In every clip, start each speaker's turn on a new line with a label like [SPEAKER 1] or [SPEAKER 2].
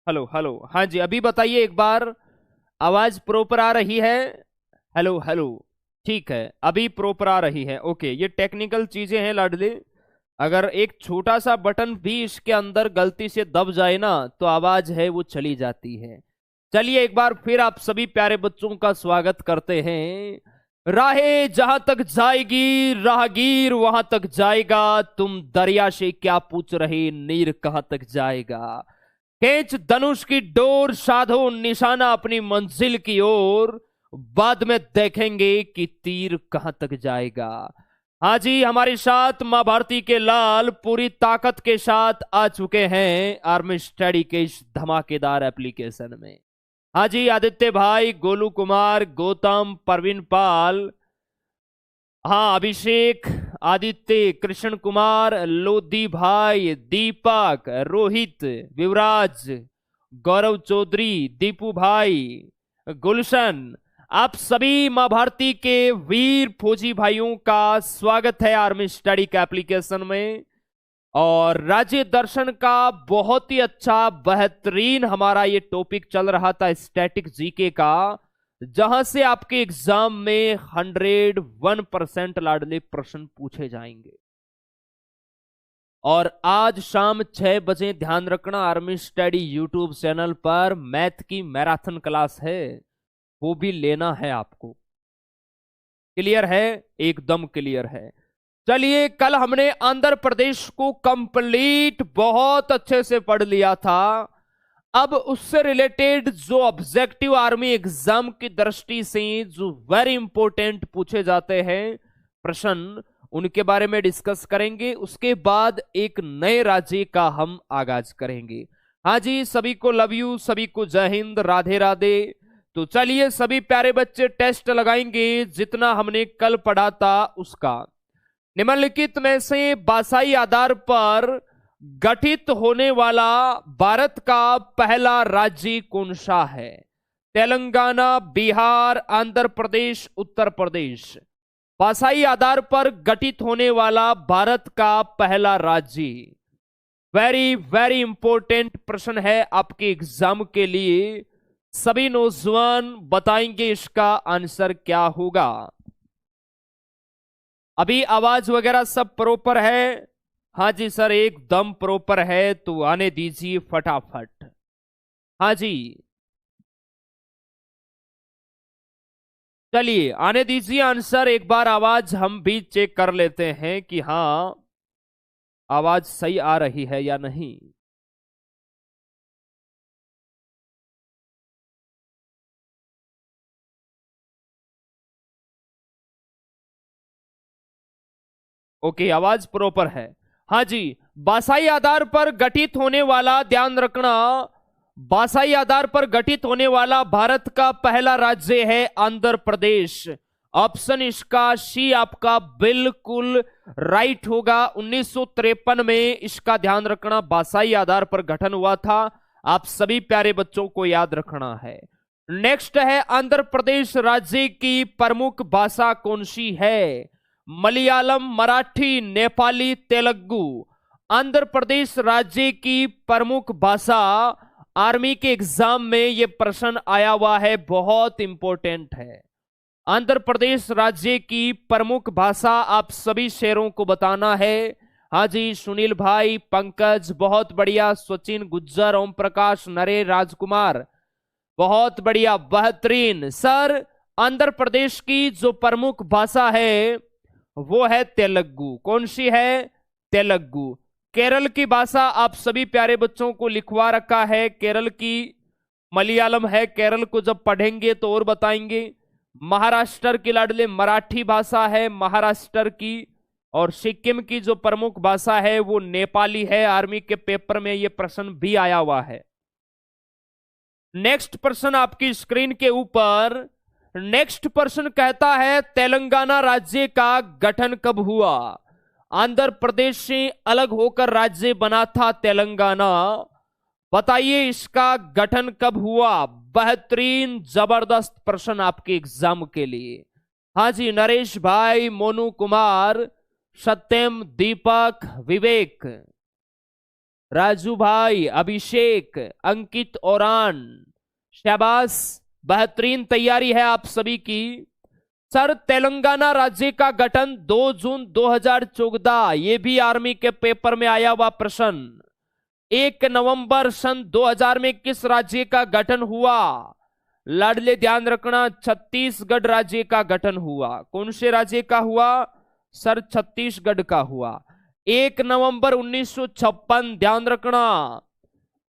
[SPEAKER 1] Hello hello, हाँ जी, अभी बताइए एक बार। आवाज प्रॉपर आ रही है? Hello hello. ठीक है, अभी प्रॉपर आ रही है। ओके, ये टेक्निकल चीजें हैं लाडले। अगर एक छोटा सा बटन भी इसके अंदर गलती से दब जाए ना, तो आवाज है वो चली जाती है। चलिए एक बार फिर आप सभी प्यारे बच्चों का स्वागत करते हैं। राहें जहां तक जाएगी राहगीर वहां तक जाएगा, तुम दरिया से क्या पूछ रहे नीर कहां तक जाएगा। खींच धनुष की डोर, साधो निशाना अपनी मंजिल की ओर, बाद में देखेंगे कि तीर कहां तक जाएगा। हाँ जी, हमारे साथ मां भारती के लाल पूरी ताकत के साथ आ चुके हैं आर्मी स्टडी के इस धमाकेदार एप्लीकेशन में। हाँ जी, आदित्य भाई, गोलू कुमार, गौतम, परवीन पाल, हाँ अभिषेक, आदित्य, कृष्ण कुमार, लोधी भाई, दीपक, रोहित, विवराज, गौरव चौधरी, दीपू भाई, गुलशन, आप सभी मां भारती के वीर फौजी भाइयों का स्वागत है आर्मी स्टडी के एप्लीकेशन में। और राज्य दर्शन का बहुत ही अच्छा बेहतरीन हमारा ये टॉपिक चल रहा था, स्टैटिक जीके का, जहां से आपके एग्जाम में 101% लाडले प्रश्न पूछे जाएंगे। और आज शाम 6 बजे ध्यान रखना, आर्मी स्टडी यूट्यूब चैनल पर मैथ की मैराथन क्लास है, वो भी लेना है आपको। क्लियर है? एकदम क्लियर है। चलिए, कल हमने आंध्र प्रदेश को कंप्लीट बहुत अच्छे से पढ़ लिया था। अब उससे रिलेटेड जो ऑब्जेक्टिव आर्मी एग्जाम की दृष्टि से जो वेरी इंपॉर्टेंट पूछे जाते हैं प्रश्न, उनके बारे में डिस्कस करेंगे। उसके बाद एक नए राज्य का हम आगाज करेंगे। हाँ जी, सभी को लव यू, सभी को जय हिंद, राधे राधे। तो चलिए सभी प्यारे बच्चे टेस्ट लगाएंगे जितना हमने कल पढ़ा था उसका। निम्नलिखित में से भाषाई आधार पर गठित होने वाला भारत का पहला राज्य कौन सा है? तेलंगाना, बिहार, आंध्र प्रदेश, उत्तर प्रदेश। भाषाई आधार पर गठित होने वाला भारत का पहला राज्य। वेरी वेरी इंपॉर्टेंट प्रश्न है आपके एग्जाम के लिए। सभी नौजवान बताएंगे इसका आंसर क्या होगा। अभी आवाज वगैरह सब प्रॉपर है? हाँ जी सर, एकदम प्रॉपर है, तो आने दीजिए फटाफट। हाँ जी, चलिए आने दीजिए आंसर। एक बार आवाज हम भी चेक कर लेते हैं कि हाँ आवाज सही आ रही है या नहीं। ओके, आवाज प्रॉपर है। हाँ जी, भाषाई आधार पर गठित होने वाला, ध्यान रखना, भाषाई आधार पर गठित होने वाला भारत का पहला राज्य है आंध्र प्रदेश। ऑप्शन इसका सी आपका बिल्कुल राइट होगा। 1953 में इसका ध्यान रखना भाषाई आधार पर गठन हुआ था। आप सभी प्यारे बच्चों को याद रखना है। नेक्स्ट है, आंध्र प्रदेश राज्य की प्रमुख भाषा कौन सी है? मलयालम, मराठी, नेपाली, तेलुगु। आंध्र प्रदेश राज्य की प्रमुख भाषा, आर्मी के एग्जाम में यह प्रश्न आया हुआ है, बहुत इंपॉर्टेंट है। आंध्र प्रदेश राज्य की प्रमुख भाषा आप सभी शेरों को बताना है। हाँ जी, सुनील भाई, पंकज बहुत बढ़िया, सचिन, गुज्जर, ओम प्रकाश, नरे, राजकुमार बहुत बढ़िया, बेहतरीन। सर, आंध्र प्रदेश की जो प्रमुख भाषा है वो है तेलुगु। कौन सी है? तेलुगु। केरल की भाषा आप सभी प्यारे बच्चों को लिखवा रखा है, केरल की मलयालम है। केरल को जब पढ़ेंगे तो और बताएंगे। महाराष्ट्र की लाडले मराठी भाषा है महाराष्ट्र की। और सिक्किम की जो प्रमुख भाषा है वो नेपाली है। आर्मी के पेपर में ये प्रश्न भी आया हुआ है। नेक्स्ट प्रश्न आपकी स्क्रीन के ऊपर, नेक्स्ट प्रश्न कहता है तेलंगाना राज्य का गठन कब हुआ? आंध्र प्रदेश से अलग होकर राज्य बना था तेलंगाना। बताइए इसका गठन कब हुआ? बेहतरीन जबरदस्त प्रश्न आपके एग्जाम के लिए। हाँ जी, नरेश भाई, मोनू कुमार, सत्यम, दीपक, विवेक। राजू भाई, अभिषेक, अंकित, ओरान, शाबाश, बेहतरीन तैयारी है आप सभी की। सर तेलंगाना राज्य का गठन 2 जून 2014, ये भी आर्मी के पेपर में आया हुआ प्रश्न। 1 नवंबर सन 2000 में किस राज्य का गठन हुआ? लाडले ध्यान रखना, छत्तीसगढ़ राज्य का गठन हुआ। कौन से राज्य का हुआ? सर छत्तीसगढ़ का हुआ। 1 नवंबर 1956, ध्यान रखना,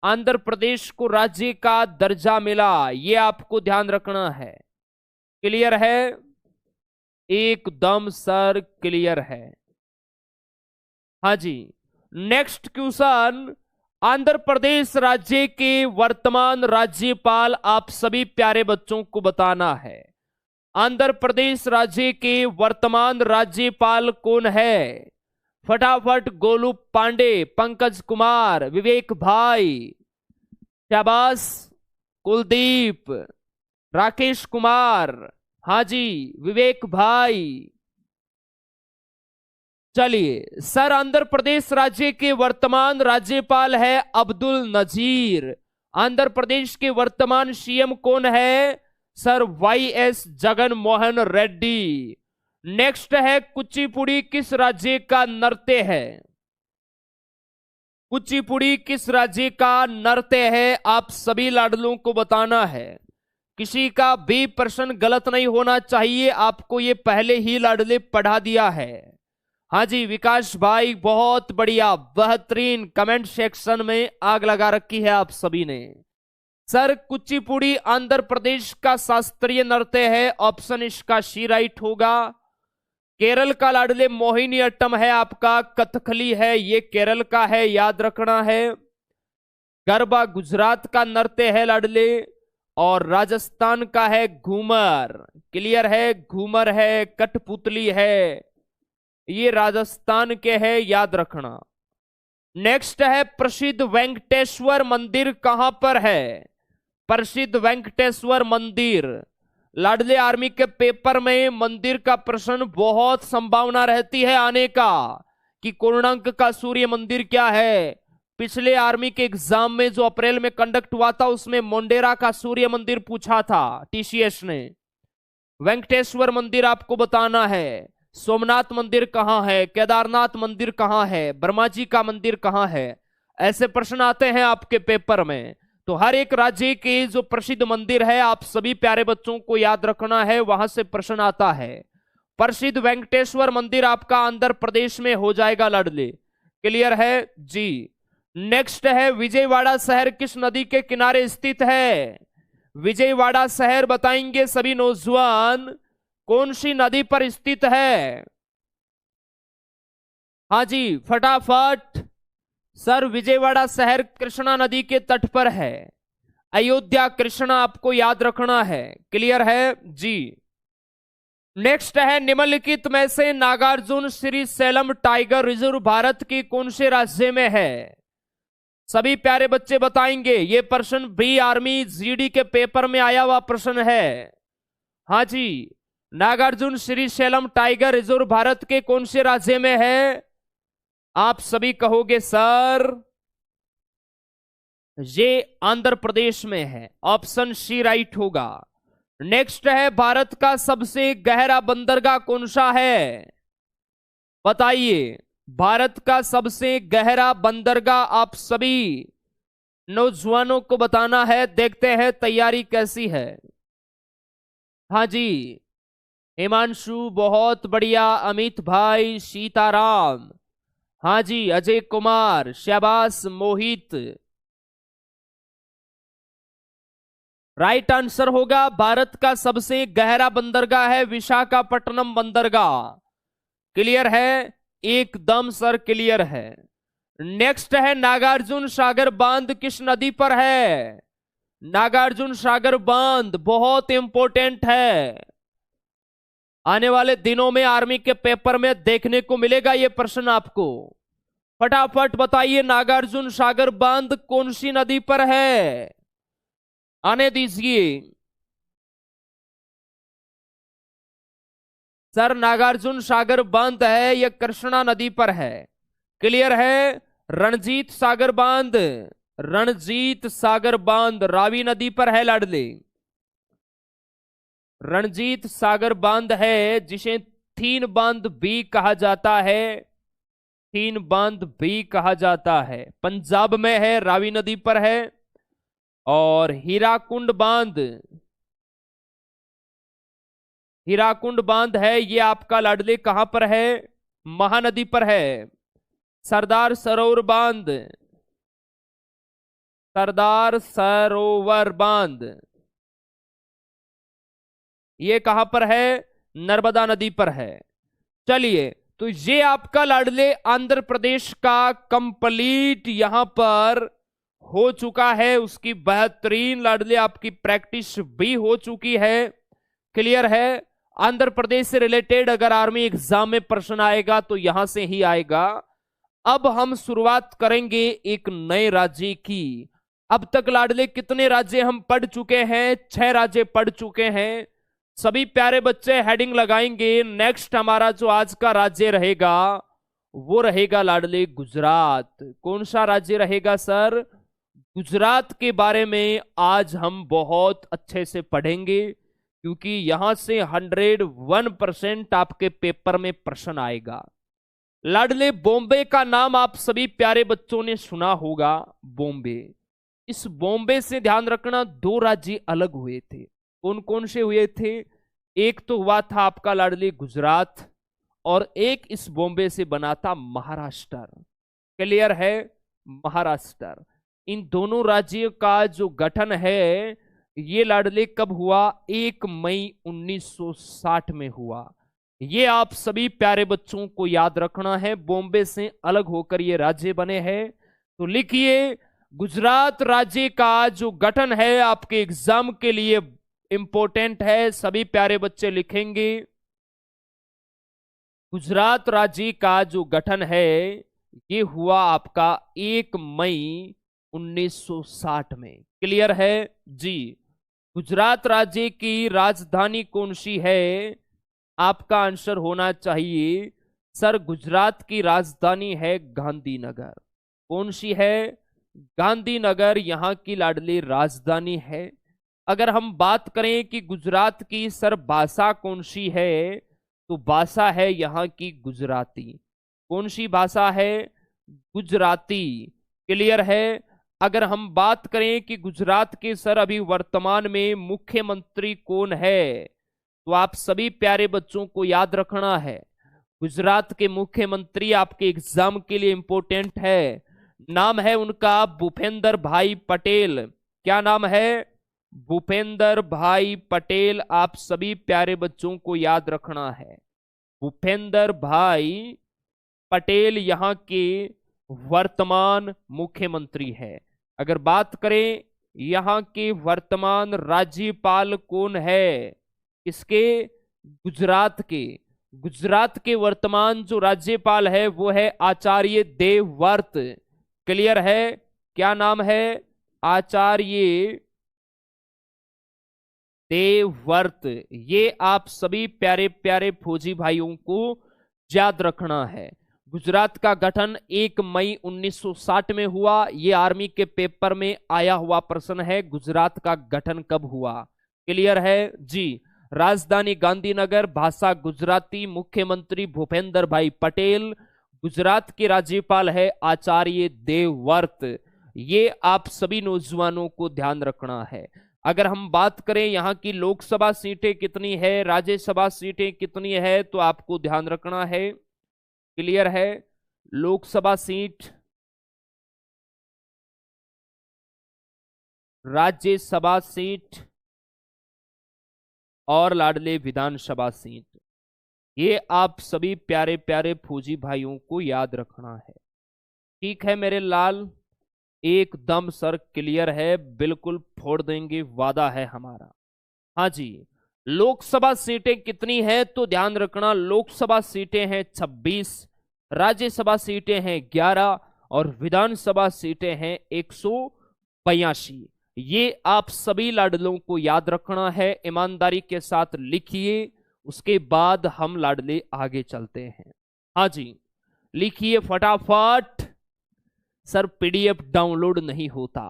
[SPEAKER 1] आंध्र प्रदेश को राज्य का दर्जा मिला, ये आपको ध्यान रखना है। क्लियर है? एकदम सर क्लियर है। हाँ जी, नेक्स्ट क्वेश्चन, आंध्र प्रदेश राज्य के वर्तमान राज्यपाल आप सभी प्यारे बच्चों को बताना है। आंध्र प्रदेश राज्य के वर्तमान राज्यपाल कौन है? फटाफट, गोलू पांडे, पंकज कुमार, विवेक भाई, शाबाश, कुलदीप, राकेश कुमार, हाँ जी, विवेक भाई। चलिए सर, आंध्र प्रदेश राज्य के वर्तमान राज्यपाल है अब्दुल नजीर। आंध्र प्रदेश के वर्तमान सीएम कौन है? Sir YS Jagan Mohan Reddy. Next है, कुचिपुड़ी किस राज्य का नृत्य है? कुचिपुड़ी किस राज्य का नृत्य है? आप सभी लाडलों को बताना है। किसी का भी प्रश्न गलत नहीं होना चाहिए, आपको ये पहले ही लाडले पढ़ा दिया है। हाँ जी, विकास भाई बहुत बढ़िया, बेहतरीन, कमेंट सेक्शन में आग लगा रखी है आप सभी ने। सर कुचिपुड़ी आंध्र प्रदेश का शास्त्रीय नृत्य है, ऑप्शन इसका सी राइट होगा। केरल का लाडले मोहिनी अट्टम है आपका, कथकली है, ये केरल का है, याद रखना है। गरबा गुजरात का नृत्य है लाडले, और राजस्थान का है घूमर। क्लियर है? घूमर है, कठपुतली है, ये राजस्थान के है, याद रखना। नेक्स्ट है, प्रसिद्ध वेंकटेश्वर मंदिर कहां पर है? प्रसिद्ध वेंकटेश्वर मंदिर, लाडले आर्मी के पेपर में मंदिर का प्रश्न बहुत संभावना रहती है आने का, कि कोणार्क का सूर्य मंदिर क्या है। पिछले आर्मी के एग्जाम में जो अप्रैल में कंडक्ट हुआ था, उसमें मोंडेरा का सूर्य मंदिर पूछा था टीसीएस ने। वेंकटेश्वर मंदिर आपको बताना है। सोमनाथ मंदिर कहां है? केदारनाथ मंदिर कहां है? ब्रह्मा जी का मंदिर कहां है? ऐसे प्रश्न आते हैं आपके पेपर में। तो हर एक राज्य के जो प्रसिद्ध मंदिर है, आप सभी प्यारे बच्चों को याद रखना है, वहां से प्रश्न आता है। प्रसिद्ध वेंकटेश्वर मंदिर आपका आंध्र प्रदेश में हो जाएगा लाडले। क्लियर है जी? नेक्स्ट है, विजयवाड़ा शहर किस नदी के किनारे स्थित है? विजयवाड़ा शहर बताएंगे सभी नौजवान, कौन सी नदी पर स्थित है? हाँ जी, फटाफट। सर विजयवाड़ा शहर कृष्णा नदी के तट पर है। अयोध्या कृष्णा आपको याद रखना है। क्लियर है जी? नेक्स्ट है, निम्नलिखित में से Nagarjuna Srisailam tiger reserve Bharat के कौन से राज्य में है? सभी प्यारे बच्चे बताएंगे। ये प्रश्न भी आर्मी जीडी के पेपर में आया हुआ प्रश्न है। हाँ जी, Nagarjuna Srisailam tiger reserve Bharat के कौन से राज्य में है? आप सभी कहोगे सर ये आंध्र प्रदेश में है, ऑप्शन सी राइट होगा। नेक्स्ट है, भारत का सबसे गहरा बंदरगाह कौन सा है? बताइए, भारत का सबसे गहरा बंदरगाह आप सभी नौजवानों को बताना है। देखते हैं तैयारी कैसी है। हाँ जी, हिमांशु बहुत बढ़िया, अमित भाई, सीताराम, हाँ जी, अजय कुमार, शाबाश, मोहित। राइट आंसर होगा, भारत का सबसे गहरा बंदरगाह है विशाखापट्टनम बंदरगाह। क्लियर है? एकदम सर क्लियर है। नेक्स्ट है, नागार्जुन सागर बांध किस नदी पर है? नागार्जुन सागर बांध बहुत इंपॉर्टेंट है, आने वाले दिनों में आर्मी के पेपर में देखने को मिलेगा ये प्रश्न आपको। फटाफट बताइए, नागार्जुन सागर बांध कौन सी नदी पर है? आने दीजिए सर। नागार्जुन सागर बांध है, यह कृष्णा नदी पर है। क्लियर है? रणजीत सागर बांध, रणजीत सागर बांध रावी नदी पर है लाडले। रणजीत सागर बांध है, जिसे थीन बांध भी कहा जाता है, थीन बांध भी कहा जाता है, पंजाब में है, रावी नदी पर है। और हीराकुंड बांध, हीराकुंड बांध है, ये आपका लाडले कहां पर है, महानदी पर है। सरदार सरोवर बांध, सरदार सरोवर बांध ये कहां पर है, नर्मदा नदी पर है। चलिए, तो ये आपका लाडले आंध्र प्रदेश का कंप्लीट यहां पर हो चुका है। उसकी बेहतरीन लाडले आपकी प्रैक्टिस भी हो चुकी है। क्लियर है। आंध्र प्रदेश से रिलेटेड अगर आर्मी एग्जाम में प्रश्न आएगा तो यहां से ही आएगा। अब हम शुरुआत करेंगे एक नए राज्य की। अब तक लाडले कितने राज्य हम पढ़ चुके हैं, 6 राज्य पढ़ चुके हैं। सभी प्यारे बच्चे हेडिंग लगाएंगे। नेक्स्ट हमारा जो आज का राज्य रहेगा वो रहेगा लाडले गुजरात। कौन सा राज्य रहेगा सर? गुजरात के बारे में आज हम बहुत अच्छे से पढ़ेंगे, क्योंकि यहां से 101% आपके पेपर में प्रश्न आएगा। लाडले बॉम्बे का नाम आप सभी प्यारे बच्चों ने सुना होगा, बॉम्बे। इस बॉम्बे से ध्यान रखना 2 राज्य अलग हुए थे। कौन कौन से हुए थे? एक तो हुआ था आपका लाडले गुजरात, और एक इस बॉम्बे से बना था महाराष्ट्र। क्लियर है? महाराष्ट्र। इन दोनों राज्यों का जो गठन है ये लाडले कब हुआ? 1 मई 1960 में हुआ। ये आप सभी प्यारे बच्चों को याद रखना है। बॉम्बे से अलग होकर ये राज्य बने हैं। तो लिखिए, गुजरात राज्य का जो गठन है आपके एग्जाम के लिए इंपॉर्टेंट है। सभी प्यारे बच्चे लिखेंगे, गुजरात राज्य का जो गठन है ये हुआ आपका 1 मई 1960 में। क्लियर है जी। गुजरात राज्य की राजधानी कौन सी है? आपका आंसर होना चाहिए सर, गुजरात की राजधानी है गांधीनगर। कौन सी है? गांधीनगर यहां की लाडली राजधानी है। अगर हम बात करें कि गुजरात की सर भाषा कौन सी है, तो भाषा है यहां की गुजराती। कौन सी भाषा है? गुजराती। क्लियर है। अगर हम बात करें कि गुजरात के सर अभी वर्तमान में मुख्यमंत्री कौन है, तो आप सभी प्यारे बच्चों को याद रखना है, गुजरात के मुख्यमंत्री आपके एग्जाम के लिए इंपॉर्टेंट है। नाम है उनका भूपेंद्र भाई पटेल। क्या नाम है? भूपेंद्र भाई पटेल। आप सभी प्यारे बच्चों को याद रखना है, भूपेंद्र भाई पटेल यहां के वर्तमान मुख्यमंत्री है। अगर बात करें यहां के वर्तमान राज्यपाल कौन है? इसके गुजरात के, गुजरात के वर्तमान जो राज्यपाल है वो है आचार्य देवव्रत। क्लियर है? क्या नाम है? आचार्य देवव्रत। ये आप सभी प्यारे प्यारे फौजी भाइयों को याद रखना है। गुजरात का गठन 1 मई 1960 में हुआ। ये आर्मी के पेपर में आया हुआ प्रश्न है, गुजरात का गठन कब हुआ। क्लियर है जी। राजधानी गांधीनगर, भाषा गुजराती, मुख्यमंत्री भूपेंद्र भाई पटेल, गुजरात के राज्यपाल है आचार्य देवव्रत। ये आप सभी नौजवानों को ध्यान रखना है। अगर हम बात करें यहाँ की लोकसभा सीटें कितनी है, राज्यसभा सीटें कितनी है, तो आपको ध्यान रखना है। क्लियर है? लोकसभा सीट, राज्यसभा सीट और लाडले विधानसभा सीट, ये आप सभी प्यारे प्यारे फौजी भाइयों को याद रखना है। ठीक है मेरे लाल, एकदम सर क्लियर है, बिल्कुल फोड़ देंगे, वादा है हमारा। हाँ जी। लोकसभा सीटें कितनी है तो ध्यान रखना, लोकसभा सीटें हैं 26, राज्यसभा सीटें हैं 11 और विधानसभा सीटें हैं 182। ये आप सभी लाडलों को याद रखना है, ईमानदारी के साथ लिखिए। उसके बाद हम लाडले आगे चलते हैं। हाँ जी, लिखिए फटाफट। सर पीडीएफ डाउनलोड नहीं होता।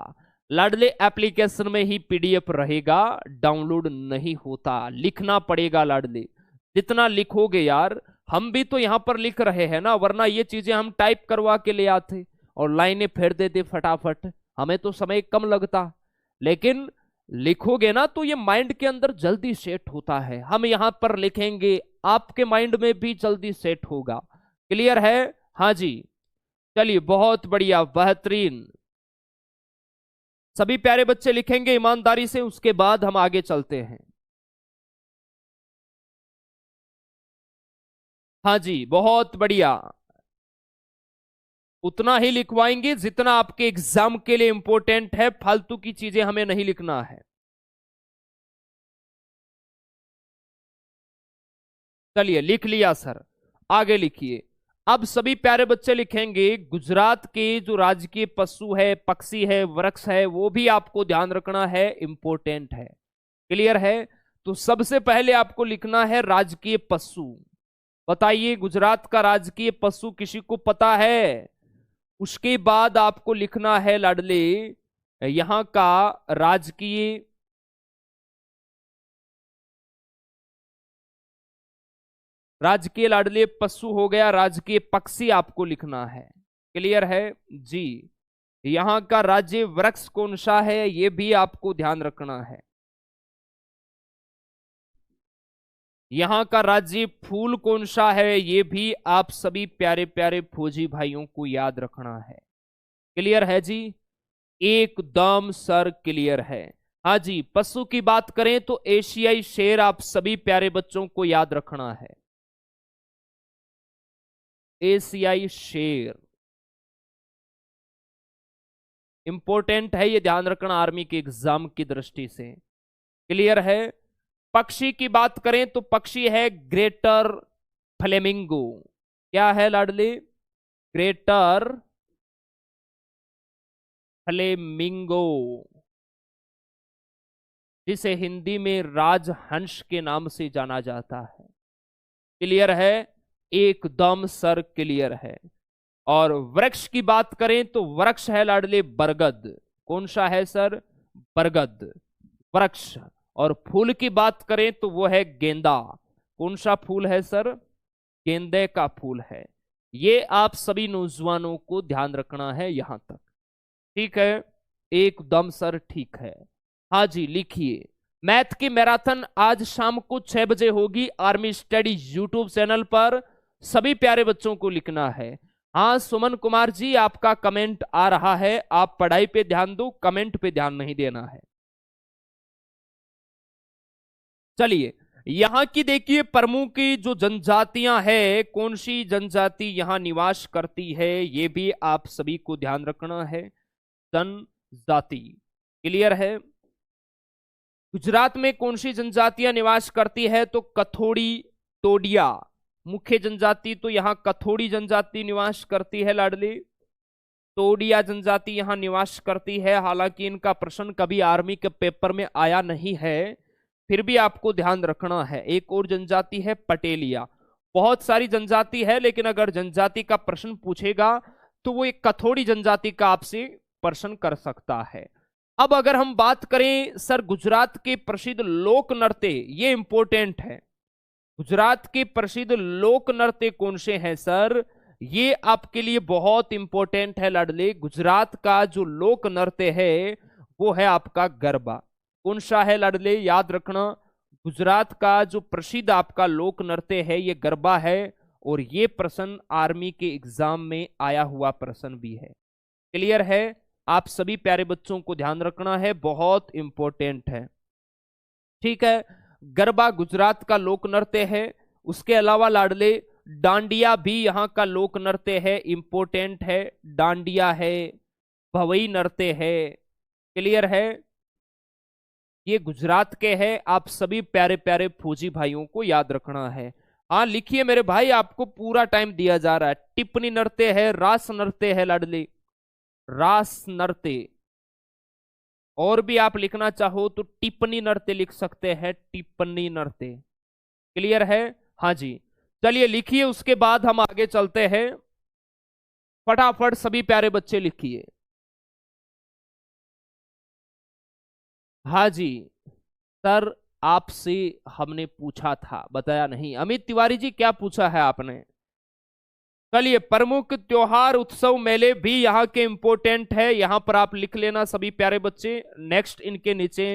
[SPEAKER 1] लाडले एप्लीकेशन में ही पीडीएफ रहेगा, डाउनलोड नहीं होता, लिखना पड़ेगा लाडले। जितना लिखोगे यार, हम भी तो यहां पर लिख रहे हैं ना, वरना ये चीजें हम टाइप करवा के ले आते और लाइनें फेर देते फटाफट, हमें तो समय कम लगता। लेकिन लिखोगे ना तो ये माइंड के अंदर जल्दी सेट होता है। हम यहां पर लिखेंगे, आपके माइंड में भी जल्दी सेट होगा। क्लियर है? हाँ जी, चलिए बहुत बढ़िया, बेहतरीन। सभी प्यारे बच्चे लिखेंगे ईमानदारी से, उसके बाद हम आगे चलते हैं। हाँ जी, बहुत बढ़िया। उतना ही लिखवाएंगे जितना आपके एग्जाम के लिए इंपॉर्टेंट है, फालतू की चीजें हमें नहीं लिखना है। चलिए लिख लिया सर, आगे लिखिए। अब सभी प्यारे बच्चे लिखेंगे गुजरात के जो राजकीय पशु है, पक्षी है, वृक्ष है, वो भी आपको ध्यान रखना है, इंपॉर्टेंट है। क्लियर है? तो सबसे पहले आपको लिखना है राजकीय पशु। बताइए गुजरात का राजकीय पशु किसी को पता है? उसके बाद आपको लिखना है लाडले यहां का राजकीय लाडले पशु हो गया, राजकीय पक्षी आपको लिखना है। क्लियर है जी? यहां का राज्य वृक्ष कौन सा है, यह भी आपको ध्यान रखना है। यहां का राज्य फूल कौन सा है, यह भी आप सभी प्यारे प्यारे फौजी भाइयों को याद रखना है। क्लियर है जी? एकदम सर क्लियर है। हाँ जी, पशु की बात करें तो एशियाई शेर आप सभी प्यारे बच्चों को याद रखना है। एशियाई शेर इंपॉर्टेंट है, ये ध्यान रखना आर्मी के एग्जाम की दृष्टि से। क्लियर है? पक्षी की बात करें तो पक्षी है ग्रेटर फ्लेमिंगो। क्या है लाडली? ग्रेटर फ्लेमिंगो, जिसे हिंदी में राजहंस के नाम से जाना जाता है। क्लियर है? एकदम सर क्लियर है। और वृक्ष की बात करें तो वृक्ष है लाडले बरगद। कौन सा है सर? बरगद वृक्ष। और फूल की बात करें तो वो है गेंदा। कौन सा फूल है सर? गेंदे का फूल है। ये आप सभी नौजवानों को ध्यान रखना है यहां तक। ठीक है? एकदम सर ठीक है। हाँ जी, लिखिए। मैथ की मैराथन आज शाम को 6 बजे होगी आर्मी स्टडी यूट्यूब चैनल पर, सभी प्यारे बच्चों को लिखना है। हाँ सुमन कुमार जी, आपका कमेंट आ रहा है, आप पढ़ाई पे ध्यान दो, कमेंट पे ध्यान नहीं देना है। चलिए यहां की देखिए प्रमुख की जो जनजातियां हैं, कौन सी जनजाति यहां निवास करती है, ये भी आप सभी को ध्यान रखना है। जनजाति। क्लियर है? गुजरात में कौन सी जनजातियां निवास करती है तो कथोड़ी टोडिया मुख्य जनजाति, तो यहां कथोड़ी जनजाति निवास करती है लाडली। टोडिया जनजाति यहां निवास करती है। हालांकि इनका प्रश्न कभी आर्मी के पेपर में आया नहीं है, फिर भी आपको ध्यान रखना है। एक और जनजाति है पटेलिया। बहुत सारी जनजाति है, लेकिन अगर जनजाति का प्रश्न पूछेगा तो वो एक कथोड़ी जनजाति का आपसे प्रश्न कर सकता है। अब अगर हम बात करें सर गुजरात के प्रसिद्ध लोक नृत्य, ये इंपॉर्टेंट है। गुजरात के प्रसिद्ध लोक नृत्य कौन से हैं सर? ये आपके लिए बहुत इंपॉर्टेंट है लाडले। गुजरात का जो लोक नृत्य है वो है आपका गरबा। कौन सा है लाडले? याद रखना, गुजरात का जो प्रसिद्ध आपका लोक नृत्य है ये गरबा है। और ये प्रश्न आर्मी के एग्जाम में आया हुआ प्रश्न भी है। क्लियर है? आप सभी प्यारे बच्चों को ध्यान रखना है, बहुत इंपॉर्टेंट है। ठीक है? गरबा गुजरात का लोक नृत्य है। उसके अलावा लाडले डांडिया भी यहां का लोक नृत्य है, इंपॉर्टेंट है। डांडिया है, भवई नृत्य है। क्लियर है? ये गुजरात के हैं, आप सभी प्यारे प्यारे फौजी भाइयों को याद रखना है। हाँ लिखिए मेरे भाई, आपको पूरा टाइम दिया जा रहा है। टिप्पणी नृत्य है, रास नृत्य है लाडली, रास नृत्य। और भी आप लिखना चाहो तो टिप्पणी नृत्य लिख सकते हैं, टिप्पणी नृत्य। क्लियर है? हाँ जी, चलिए लिखिए, उसके बाद हम आगे चलते हैं। फटाफट सभी प्यारे बच्चे लिखिए। हाँ जी सर, आपसे हमने पूछा था, बताया नहीं। अमित तिवारी जी, क्या पूछा है आपने? चलिए, प्रमुख त्योहार, उत्सव, मेले भी यहाँ के इंपोर्टेंट है, यहां पर आप लिख लेना सभी प्यारे बच्चे। नेक्स्ट इनके नीचे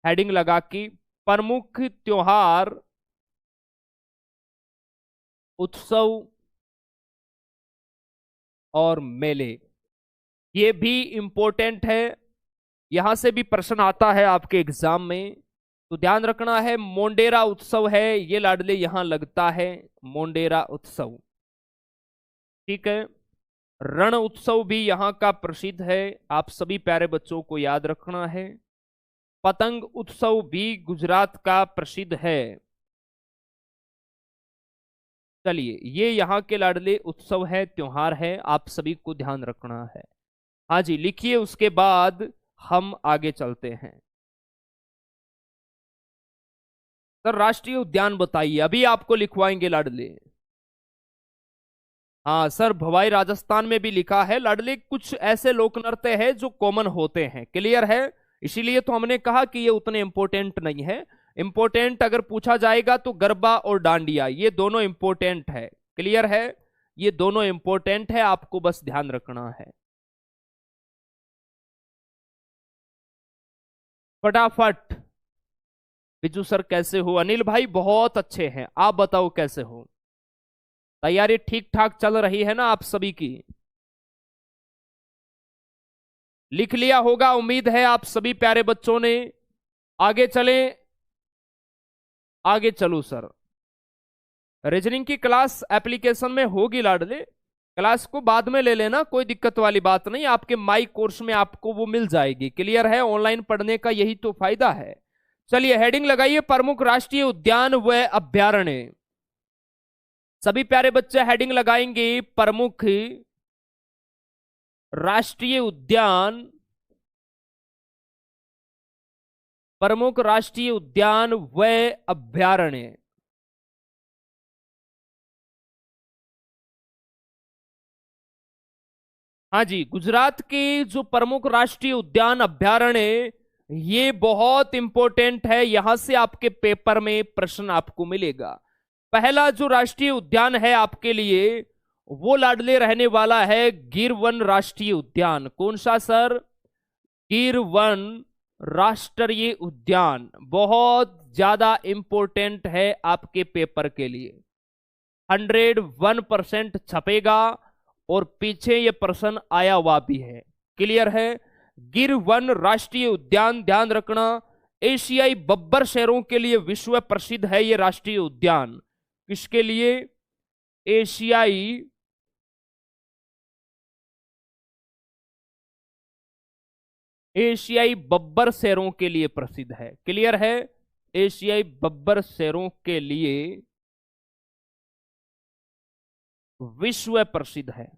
[SPEAKER 1] हेडिंग लगा के प्रमुख त्योहार, उत्सव और मेले, ये भी इंपॉर्टेंट है, यहां से भी प्रश्न आता है आपके एग्जाम में, तो ध्यान रखना है। मोंडेरा उत्सव है ये लाडले, यहां लगता है मोंडेरा उत्सव, ठीक है। रण उत्सव भी यहां का प्रसिद्ध है, आप सभी प्यारे बच्चों को याद रखना है। पतंग उत्सव भी गुजरात का प्रसिद्ध है। चलिए, ये यहाँ के लाडले उत्सव है, त्योहार है, आप सभी को ध्यान रखना है। हाँ जी लिखिए, उसके बाद हम आगे चलते हैं। सर राष्ट्रीय उद्यान बताइए, अभी आपको लिखवाएंगे लाडले। हाँ सर, भवाई राजस्थान में भी लिखा है लाडले, कुछ ऐसे लोक नृत्य है जो कॉमन होते हैं, क्लियर है। इसीलिए तो हमने कहा कि ये उतने इंपॉर्टेंट नहीं है। इंपॉर्टेंट अगर पूछा जाएगा तो गरबा और डांडिया, ये दोनों इंपॉर्टेंट है, क्लियर है। ये दोनों इंपॉर्टेंट है, आपको बस ध्यान रखना है। फटाफट। बिजू सर कैसे हो? अनिल भाई बहुत अच्छे हैं, आप बताओ कैसे हो? तैयारी ठीक ठाक चल रही है ना आप सभी की? लिख लिया होगा, उम्मीद है आप सभी प्यारे बच्चों ने। आगे चले, आगे चलो सर। रीजनिंग की क्लास एप्लीकेशन में होगी लाडले, क्लास को बाद में ले लेना, कोई दिक्कत वाली बात नहीं, आपके माई कोर्स में आपको वो मिल जाएगी, क्लियर है। ऑनलाइन पढ़ने का यही तो फायदा है। चलिए हेडिंग लगाइए, प्रमुख राष्ट्रीय उद्यान व अभ्यारण्य। सभी प्यारे बच्चे हेडिंग लगाएंगे, प्रमुख राष्ट्रीय उद्यान, प्रमुख राष्ट्रीय उद्यान व अभ्यारण्य। हाँ जी, गुजरात के जो प्रमुख राष्ट्रीय उद्यान अभ्यारण्य, ये बहुत इंपॉर्टेंट है, यहां से आपके पेपर में प्रश्न आपको मिलेगा। पहला जो राष्ट्रीय उद्यान है आपके लिए, वो लाडले रहने वाला है गिर वन राष्ट्रीय उद्यान। कौन सा सर? गिर वन राष्ट्रीय उद्यान, बहुत ज्यादा इंपॉर्टेंट है आपके पेपर के लिए, 101% छपेगा, और पीछे ये प्रश्न आया हुआ भी है, क्लियर है। गिर वन राष्ट्रीय उद्यान, ध्यान रखना, एशियाई बब्बर शेरों के लिए विश्व प्रसिद्ध है ये राष्ट्रीय उद्यान। किसके लिए? एशियाई बब्बर शेरों के लिए प्रसिद्ध है, क्लियर है। एशियाई बब्बर शेरों के लिए विश्व प्रसिद्ध है।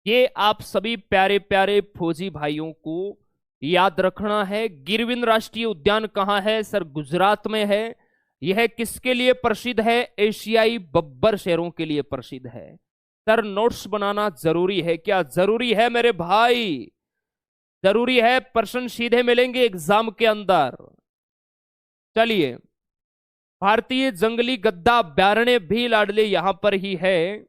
[SPEAKER 1] ये आप सभी प्यारे प्यारे फौजी भाइयों को याद रखना है। गिरविन राष्ट्रीय उद्यान कहां है सर? गुजरात में है। यह किसके लिए प्रसिद्ध है? एशियाई बब्बर शेरों के लिए प्रसिद्ध है। सर नोट्स बनाना जरूरी है क्या? जरूरी है मेरे भाई, जरूरी है, प्रश्न सीधे मिलेंगे एग्जाम के अंदर। चलिए, भारतीय जंगली गद्दा अभ्यारण्य भी लाडले यहां पर ही है।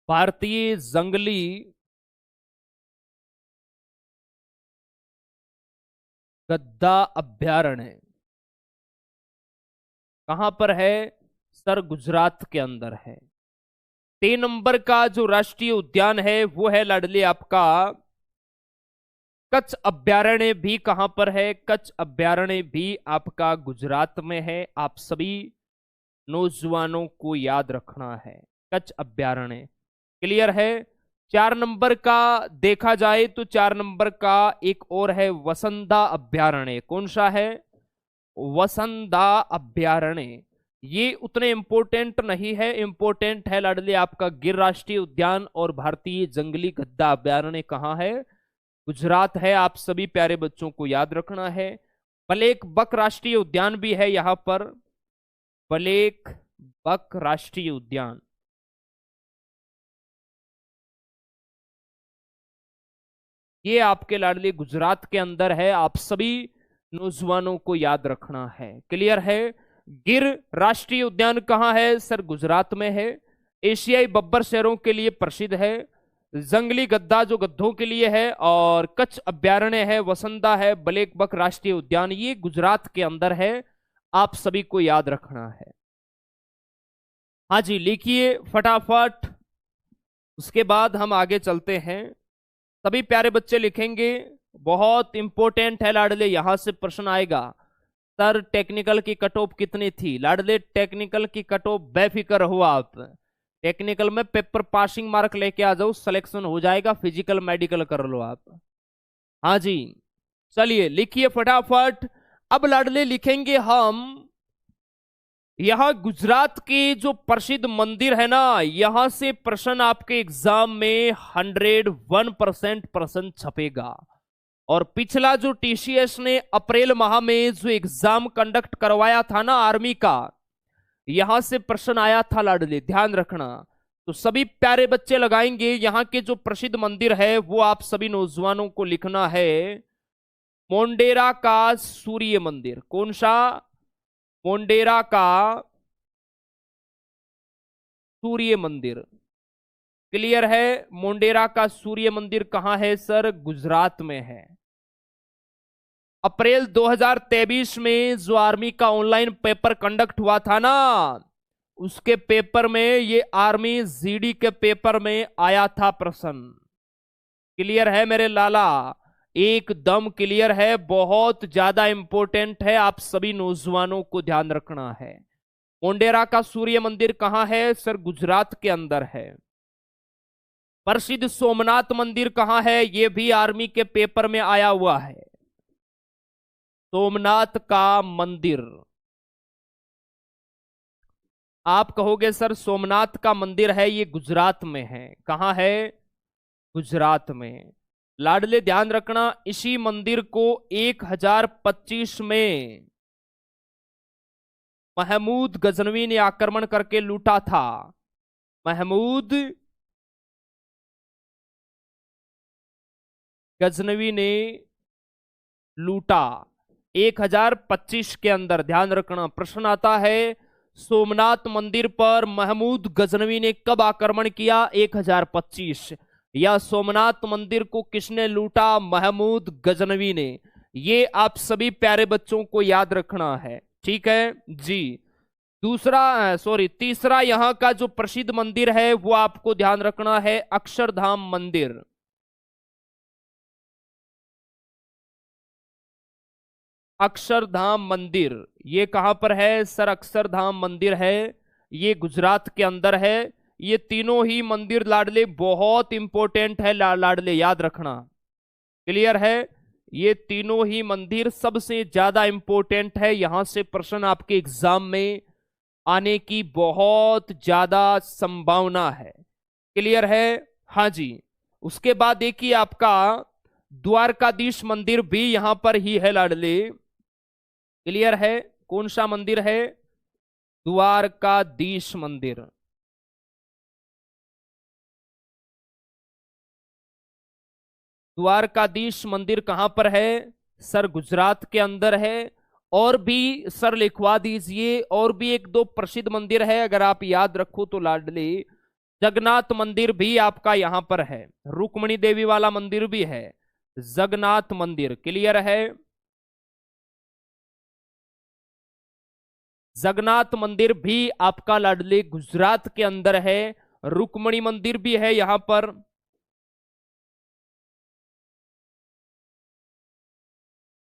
[SPEAKER 1] भारतीय जंगली गद्दा अभ्यारण्य कहां पर है सर? गुजरात के अंदर है। 3 नंबर का जो राष्ट्रीय उद्यान है वो है लाडले आपका कच्छ अभ्यारण्य, भी कहां पर है? कच्छ अभ्यारण्य भी आपका गुजरात में है, आप सभी नौजवानों को याद रखना है, कच्छ अभ्यारण्य, क्लियर है। 4 नंबर का देखा जाए तो 4 नंबर का एक और है वसंदा अभ्यारण्य। कौन सा है? वसंदा अभ्यारण्य। ये उतने इंपॉर्टेंट नहीं है, इंपॉर्टेंट है लाडले आपका गिर राष्ट्रीय उद्यान और भारतीय जंगली गद्दा अभ्यारण्य कहां है? गुजरात है, आप सभी प्यारे बच्चों को याद रखना है। ब्लैक बक राष्ट्रीय उद्यान भी है यहां पर, ब्लैक बक राष्ट्रीय उद्यान। ये आपके लाडले गुजरात के अंदर है, आप सभी नौजवानों को याद रखना है। क्लियर है? गिर राष्ट्रीय उद्यान कहाँ है सर? गुजरात में है। एशियाई बब्बर शेरों के लिए प्रसिद्ध है। जंगली गद्दा जो गद्धों के लिए है, और कच्छ अभ्यारण्य है, वसंता है, ब्लैक बक राष्ट्रीय उद्यान, ये गुजरात के अंदर है, आप सभी को याद रखना है। हाँ जी, लिखिए फटाफट, उसके बाद हम आगे चलते हैं। सभी प्यारे बच्चे लिखेंगे, बहुत इंपॉर्टेंट है लाडले, यहां से प्रश्न आएगा। सर टेक्निकल की कट ऑफ कितनी थी? लाडले टेक्निकल की कट ऑफ बेफिक्र हो आप, टेक्निकल में पेपर पासिंग मार्क लेके आ जाओ, सिलेक्शन हो जाएगा, फिजिकल मेडिकल कर लो आप। हाँ जी, चलिए लिखिए फटाफट। अब लाडले लिखेंगे हम, यहां गुजरात के जो प्रसिद्ध मंदिर है ना, यहां से प्रश्न आपके एग्जाम में 101% प्रश्न छपेगा। और पिछला जो टीसीएस ने अप्रैल माह में जो एग्जाम कंडक्ट करवाया था ना आर्मी का, यहां से प्रश्न आया था लाडले, ध्यान रखना। तो सभी प्यारे बच्चे लगाएंगे, यहां के जो प्रसिद्ध मंदिर है वो आप सभी नौजवानों को लिखना है। मोंडेरा का सूर्य मंदिर, कौन सा? मोंडेरा का सूर्य मंदिर। क्लियर है? मोंडेरा का सूर्य मंदिर कहां है सर? गुजरात में है। अप्रैल 2023 में जो आर्मी का ऑनलाइन पेपर कंडक्ट हुआ था ना, उसके पेपर में, ये आर्मी जीडी के पेपर में आया था प्रश्न। क्लियर है मेरे लाला? एकदम क्लियर है, बहुत ज्यादा इंपॉर्टेंट है, आप सभी नौजवानों को ध्यान रखना है। मोंडेरा का सूर्य मंदिर कहां है सर? गुजरात के अंदर है। प्रसिद्ध सोमनाथ मंदिर कहां है? यह भी आर्मी के पेपर में आया हुआ है। सोमनाथ का मंदिर, आप कहोगे सर सोमनाथ का मंदिर है, ये गुजरात में है। कहां है? गुजरात में। लाडले ध्यान रखना, इसी मंदिर को 1025 में महमूद गजनवी ने आक्रमण करके लूटा था। महमूद गजनवी ने लूटा 1025 के अंदर। ध्यान रखना, प्रश्न आता है सोमनाथ मंदिर पर महमूद गजनवी ने कब आक्रमण किया? 1025। या सोमनाथ मंदिर को किसने लूटा? महमूद गजनवी ने। ये आप सभी प्यारे बच्चों को याद रखना है, ठीक है जी। तीसरा यहां का जो प्रसिद्ध मंदिर है वो आपको ध्यान रखना है, अक्षरधाम मंदिर। अक्षरधाम मंदिर ये कहां पर है सर? अक्षरधाम मंदिर है, ये गुजरात के अंदर है। ये तीनों ही मंदिर लाडले बहुत इंपॉर्टेंट है, लाडले याद रखना। क्लियर है? ये तीनों ही मंदिर सबसे ज्यादा इंपॉर्टेंट है, यहां से प्रश्न आपके एग्जाम में आने की बहुत ज्यादा संभावना है। क्लियर है? हाँ जी। उसके बाद देखिए आपका द्वारकाधीश मंदिर भी यहां पर ही है लाडले। क्लियर है? कौन सा मंदिर है? द्वारकाधीश मंदिर। द्वारकाधीश मंदिर कहां पर है सर? गुजरात के अंदर है। और भी सर लिखवा दीजिए, और भी एक दो प्रसिद्ध मंदिर है, अगर आप याद रखो तो लाडली। जगन्नाथ मंदिर भी आपका यहां पर है, रुक्मणी देवी वाला मंदिर भी है, जगन्नाथ मंदिर। क्लियर है? जगन्नाथ मंदिर भी आपका लाडली गुजरात के अंदर है। रुक्मणी मंदिर भी है यहां पर।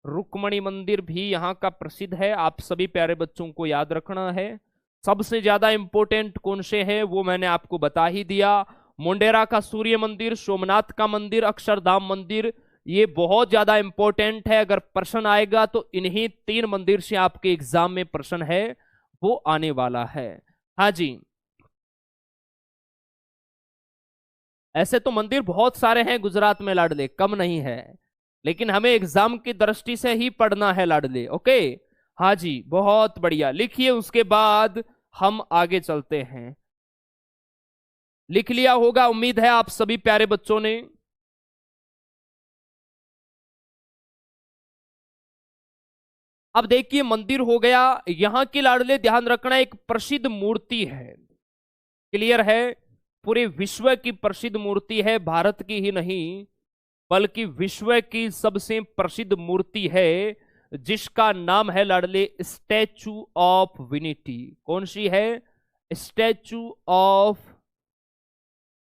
[SPEAKER 1] रुक्मणी मंदिर भी यहां का प्रसिद्ध है, आप सभी प्यारे बच्चों को याद रखना है। सबसे ज्यादा इंपॉर्टेंट कौन से है वो मैंने आपको बता ही दिया। मोंडेरा का सूर्य मंदिर, सोमनाथ का मंदिर, अक्षरधाम मंदिर, ये बहुत ज्यादा इंपॉर्टेंट है। अगर प्रश्न आएगा तो इन्हीं तीन मंदिर से आपके एग्जाम में प्रश्न है वो आने वाला है। हाँ जी, ऐसे तो मंदिर बहुत सारे हैं गुजरात में लाडले, कम नहीं है। लेकिन हमें एग्जाम की दृष्टि से ही पढ़ना है लाडले। ओके, हाँ जी, बहुत बढ़िया। लिखिए, उसके बाद हम आगे चलते हैं। लिख लिया होगा, उम्मीद है आप सभी प्यारे बच्चों ने। अब देखिए, मंदिर हो गया। यहां की लाडले ध्यान रखना, एक प्रसिद्ध मूर्ति है। क्लियर है? पूरे विश्व की प्रसिद्ध मूर्ति है, भारत की ही नहीं बल्कि विश्व की सबसे प्रसिद्ध मूर्ति है, जिसका नाम है लाडले स्टैचू ऑफ यूनिटी। कौन सी है? Statue of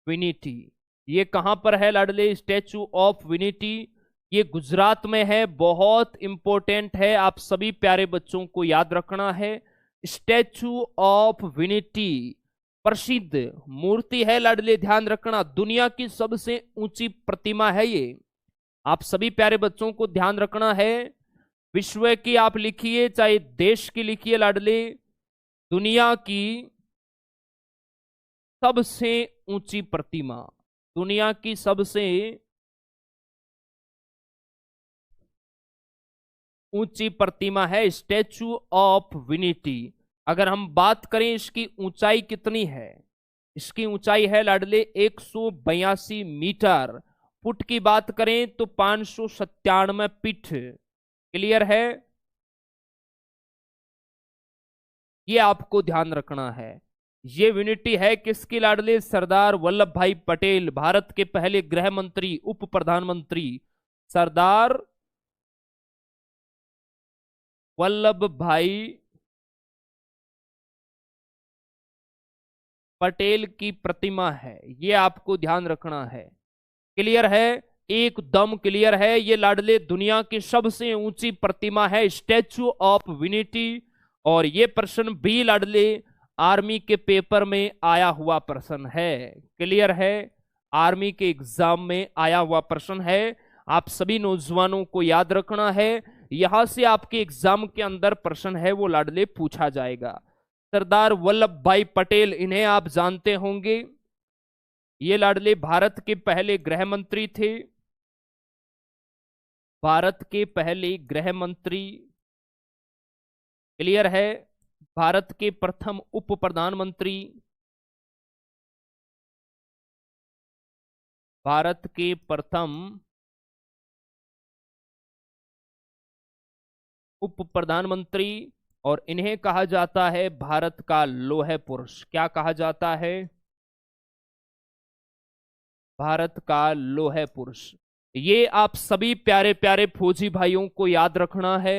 [SPEAKER 1] unity. ये कहां पर है लाडले स्टैचू ऑफ यूनिटी? ये गुजरात में है। बहुत इंपॉर्टेंट है, आप सभी प्यारे बच्चों को याद रखना है। स्टैचू ऑफ यूनिटी प्रसिद्ध मूर्ति है लाडले, ध्यान रखना। दुनिया की सबसे ऊंची प्रतिमा है ये। आप सभी प्यारे बच्चों को ध्यान रखना है। विश्व की आप लिखिए, चाहे देश की लिखिए लाडले, दुनिया की सबसे ऊंची प्रतिमा, दुनिया की सबसे ऊंची प्रतिमा है स्टैचू ऑफ यूनिटी। अगर हम बात करें इसकी ऊंचाई कितनी है, इसकी ऊंचाई है लाडले 182 मीटर। फुट की बात करें तो 597 फीट। क्लियर है? ये आपको ध्यान रखना है। ये यूनिटी है किसकी लाडले? सरदार वल्लभ भाई पटेल, भारत के पहले गृह मंत्री, उप प्रधानमंत्री सरदार वल्लभ भाई पटेल की प्रतिमा है। ये आपको ध्यान रखना है। क्लियर है? एकदम क्लियर है। ये लाडले दुनिया की सबसे ऊंची प्रतिमा है, स्टैचू ऑफ यूनिटी। और ये प्रश्न भी लाडले आर्मी के पेपर में आया हुआ प्रश्न है। क्लियर है? आर्मी के एग्जाम में आया हुआ प्रश्न है। आप सभी नौजवानों को याद रखना है, यहां से आपके एग्जाम के अंदर प्रश्न है वो लाडले पूछा जाएगा। सरदार वल्लभ भाई पटेल, इन्हें आप जानते होंगे। ये लाडले भारत के पहले गृह मंत्री थे, भारत के पहले गृह मंत्री। क्लियर है? भारत के प्रथम उप प्रधानमंत्री, भारत के प्रथम उप प्रधानमंत्री। और इन्हें कहा जाता है भारत का लौह पुरुष। क्या कहा जाता है? भारत का लौह पुरुष। ये आप सभी प्यारे प्यारे फौजी भाइयों को याद रखना है।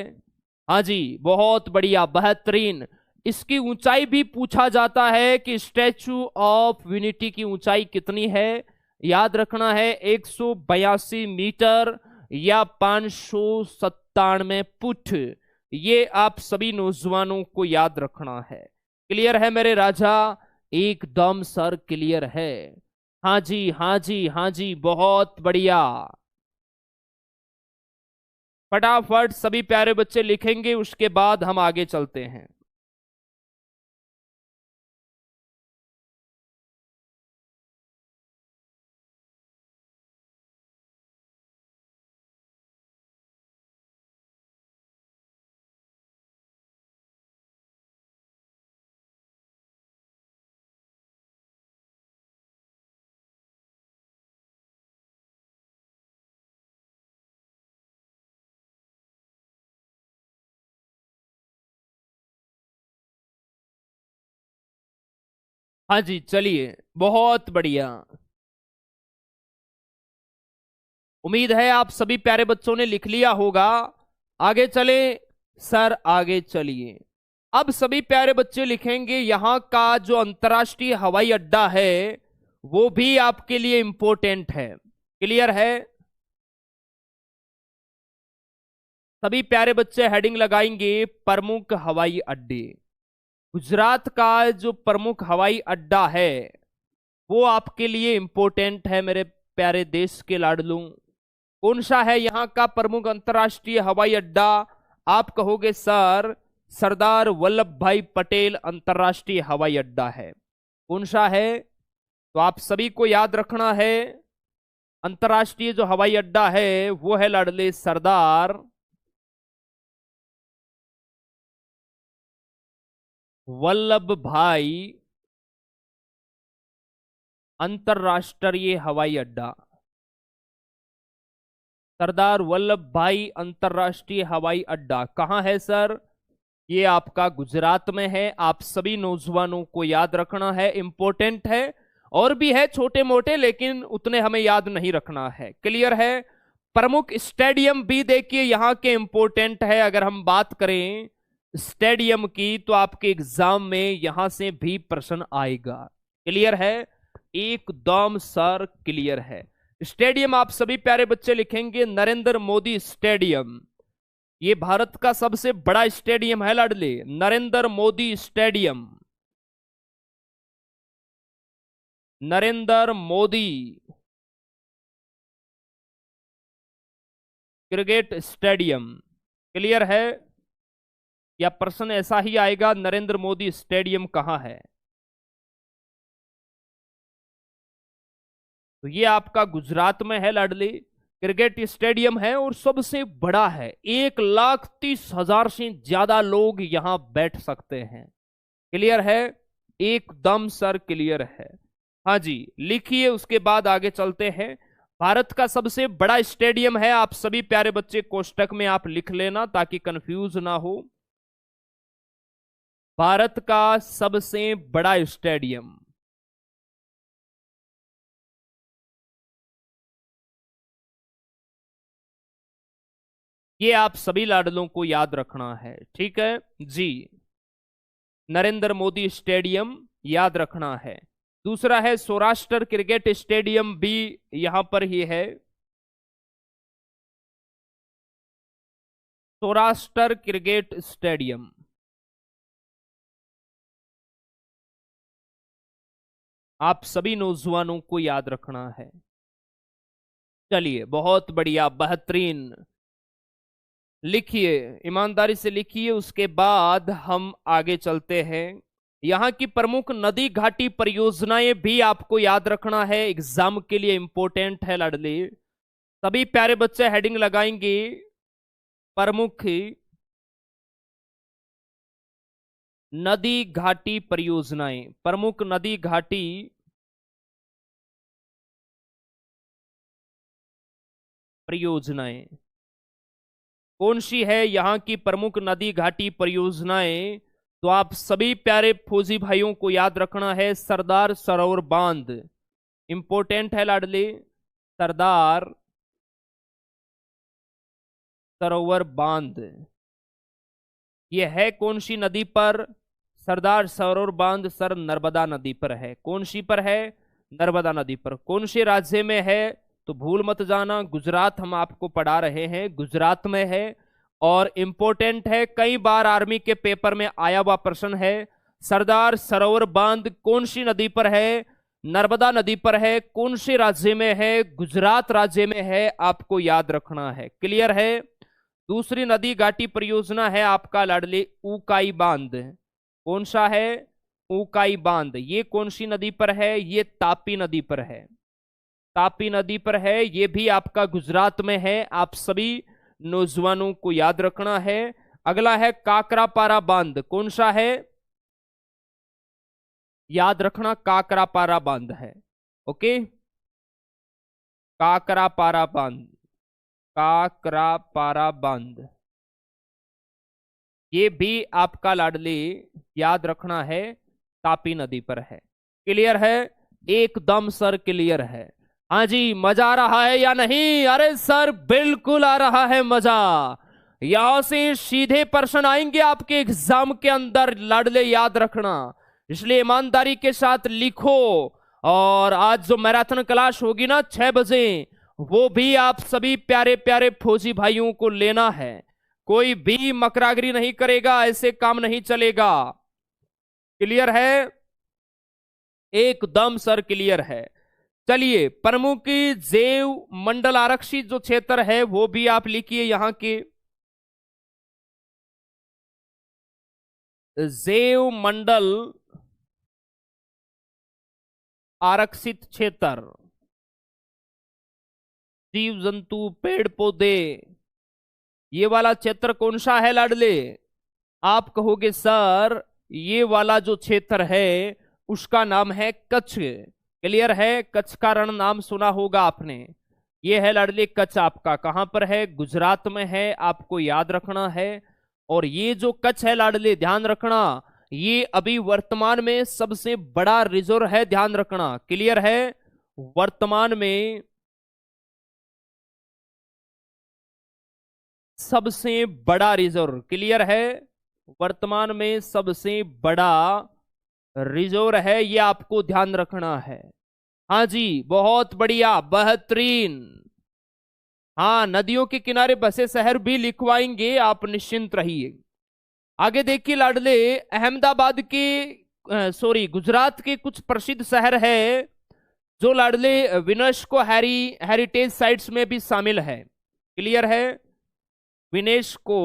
[SPEAKER 1] हाँ जी, बहुत बढ़िया, बेहतरीन। इसकी ऊंचाई भी पूछा जाता है कि स्टैचू ऑफ यूनिटी की ऊंचाई कितनी है। याद रखना है 182 मीटर या 597 फुट। ये आप सभी नौजवानों को याद रखना है। क्लियर है मेरे राजा? एकदम सर क्लियर है। हाँ जी, हाँ जी, हाँ जी, बहुत बढ़िया। फटाफट सभी प्यारे बच्चे लिखेंगे, उसके बाद हम आगे चलते हैं। हाँ जी, चलिए, बहुत बढ़िया। उम्मीद है आप सभी प्यारे बच्चों ने लिख लिया होगा। आगे चले सर, आगे चलिए। अब सभी प्यारे बच्चे लिखेंगे, यहां का जो अंतर्राष्ट्रीय हवाई अड्डा है वो भी आपके लिए इंपॉर्टेंट है। क्लियर है? सभी प्यारे बच्चे हेडिंग लगाएंगे प्रमुख हवाई अड्डे। गुजरात का जो प्रमुख हवाई अड्डा है वो आपके लिए इंपॉर्टेंट है मेरे प्यारे देश के लाडलू। कौन सा है यहाँ का प्रमुख अंतर्राष्ट्रीय हवाई अड्डा? आप कहोगे सर सरदार वल्लभ भाई पटेल अंतर्राष्ट्रीय हवाई अड्डा है। कौन सा है? तो आप सभी को याद रखना है, अंतरराष्ट्रीय जो हवाई अड्डा है वो है लाडले सरदार वल्लभ भाई अंतरराष्ट्रीय हवाई अड्डा। सरदार वल्लभ भाई अंतरराष्ट्रीय हवाई अड्डा कहाँ है सर? ये आपका गुजरात में है। आप सभी नौजवानों को याद रखना है, इंपॉर्टेंट है। और भी है छोटे मोटे, लेकिन उतने हमें याद नहीं रखना है। क्लियर है? प्रमुख स्टेडियम भी देखिए यहाँ के इंपॉर्टेंट है। अगर हम बात करें स्टेडियम की तो आपके एग्जाम में यहां से भी प्रश्न आएगा। क्लियर है? एकदम सर क्लियर है। स्टेडियम आप सभी प्यारे बच्चे लिखेंगे नरेंद्र मोदी स्टेडियम। ये भारत का सबसे बड़ा स्टेडियम है लाडले, Narendra Modi stadium. Narendra Modi cricket stadium. Clear है? या प्रश्न ऐसा ही आएगा, नरेंद्र मोदी स्टेडियम कहां है? तो ये आपका गुजरात में है लाडली। क्रिकेट स्टेडियम है और सबसे बड़ा है। 1,30,000 से ज्यादा लोग यहां बैठ सकते हैं। क्लियर है? एकदम सर क्लियर है। हाँ जी, लिखिए, उसके बाद आगे चलते हैं। भारत का सबसे बड़ा स्टेडियम है। आप सभी प्यारे बच्चे कोष्टक में आप लिख लेना ताकि कंफ्यूज ना हो। भारत का सबसे बड़ा स्टेडियम, ये आप सभी लाडलों को याद रखना है। ठीक है जी, नरेंद्र मोदी स्टेडियम याद रखना है। दूसरा है सौराष्ट्र क्रिकेट स्टेडियम, भी यहां पर ही है। सौराष्ट्र क्रिकेट स्टेडियम, आप सभी नौजवानों को याद रखना है। चलिए, बहुत बढ़िया, बेहतरीन। लिखिए, ईमानदारी से लिखिए, उसके बाद हम आगे चलते हैं। यहां की प्रमुख नदी घाटी परियोजनाएं भी आपको याद रखना है, एग्जाम के लिए इंपॉर्टेंट है लाडली। सभी प्यारे बच्चे हेडिंग लगाएंगे, प्रमुख नदी घाटी परियोजनाएं। प्रमुख नदी घाटी परियोजनाएं कौन सी है यहां की प्रमुख नदी घाटी परियोजनाएं? तो आप सभी प्यारे फौजी भाइयों को याद रखना है, सरदार सरोवर बांध इंपॉर्टेंट है लाडली। सरदार सरोवर बांध यह है कौन सी नदी पर? सरदार सरोवर बांध सर नर्मदा नदी पर है। कौन सी पर है? नर्मदा नदी पर। कौन से राज्य में है? तो भूल मत जाना, गुजरात हम आपको पढ़ा रहे हैं, गुजरात में है। और इंपॉर्टेंट है, कई बार आर्मी के पेपर में आया हुआ प्रश्न है। सरदार सरोवर बांध कौन सी नदी पर है? नर्मदा नदी पर है। कौन से राज्य में है? गुजरात राज्य में है। आपको याद रखना है। क्लियर है? दूसरी नदी घाटी परियोजना है आपका लाडली उकाई बांध। कौन सा है? उकाई बांध। ये कौन सी नदी पर है? ये तापी नदी पर है। तापी नदी पर है। ये भी आपका गुजरात में है। आप सभी नौजवानों को याद रखना है। अगला है काकरापारा बांध। कौन सा है? याद रखना, काकरापारा बांध है। ओके, काकरापारा बांध, काकरापारा बांध, ये भी आपका लाडली याद रखना है, तापी नदी पर है। क्लियर है? एकदम सर क्लियर है। हाँ जी, मजा आ रहा है या नहीं? अरे सर बिल्कुल आ रहा है मजा। यहां से सीधे प्रश्न आएंगे आपके एग्जाम के अंदर लाडले, याद रखना। इसलिए ईमानदारी के साथ लिखो। और आज जो मैराथन क्लास होगी ना 6 बजे, वो भी आप सभी प्यारे प्यारे फौजी भाइयों को लेना है। कोई भी मकरागरी नहीं करेगा, ऐसे काम नहीं चलेगा। क्लियर है? एकदम सर क्लियर है। चलिए, प्रमुख जैव मंडल आरक्षित जो क्षेत्र है वो भी आप लिखिए। यहां के जैव मंडल आरक्षित क्षेत्र, जीव जंतु पेड़ पौधे, ये वाला क्षेत्र कौन सा है लाडले? आप कहोगे सर ये वाला जो क्षेत्र है उसका नाम है कच्छ। क्लियर है? कच्छ का रण नाम सुना होगा आपने। ये है लाडले कच्छ, आपका कहां पर है? गुजरात में है, आपको याद रखना है। और ये जो कच्छ है लाडले, ध्यान रखना, ये अभी वर्तमान में सबसे बड़ा रिजर्व है, ध्यान रखना। क्लियर है? वर्तमान में सबसे बड़ा रिजर्व, क्लियर है? वर्तमान में सबसे बड़ा रिजर्व है, ये आपको ध्यान रखना है। हाँ जी, बहुत बढ़िया, बेहतरीन। हाँ, नदियों के किनारे बसे शहर भी लिखवाएंगे, आप निश्चिंत रहिए। आगे देखिए लाडले, अहमदाबाद के सॉरी गुजरात के कुछ प्रसिद्ध शहर है जो लाडले यूनेस्को हेरिटेज साइट्स में भी शामिल है। क्लियर है? यूनेस्को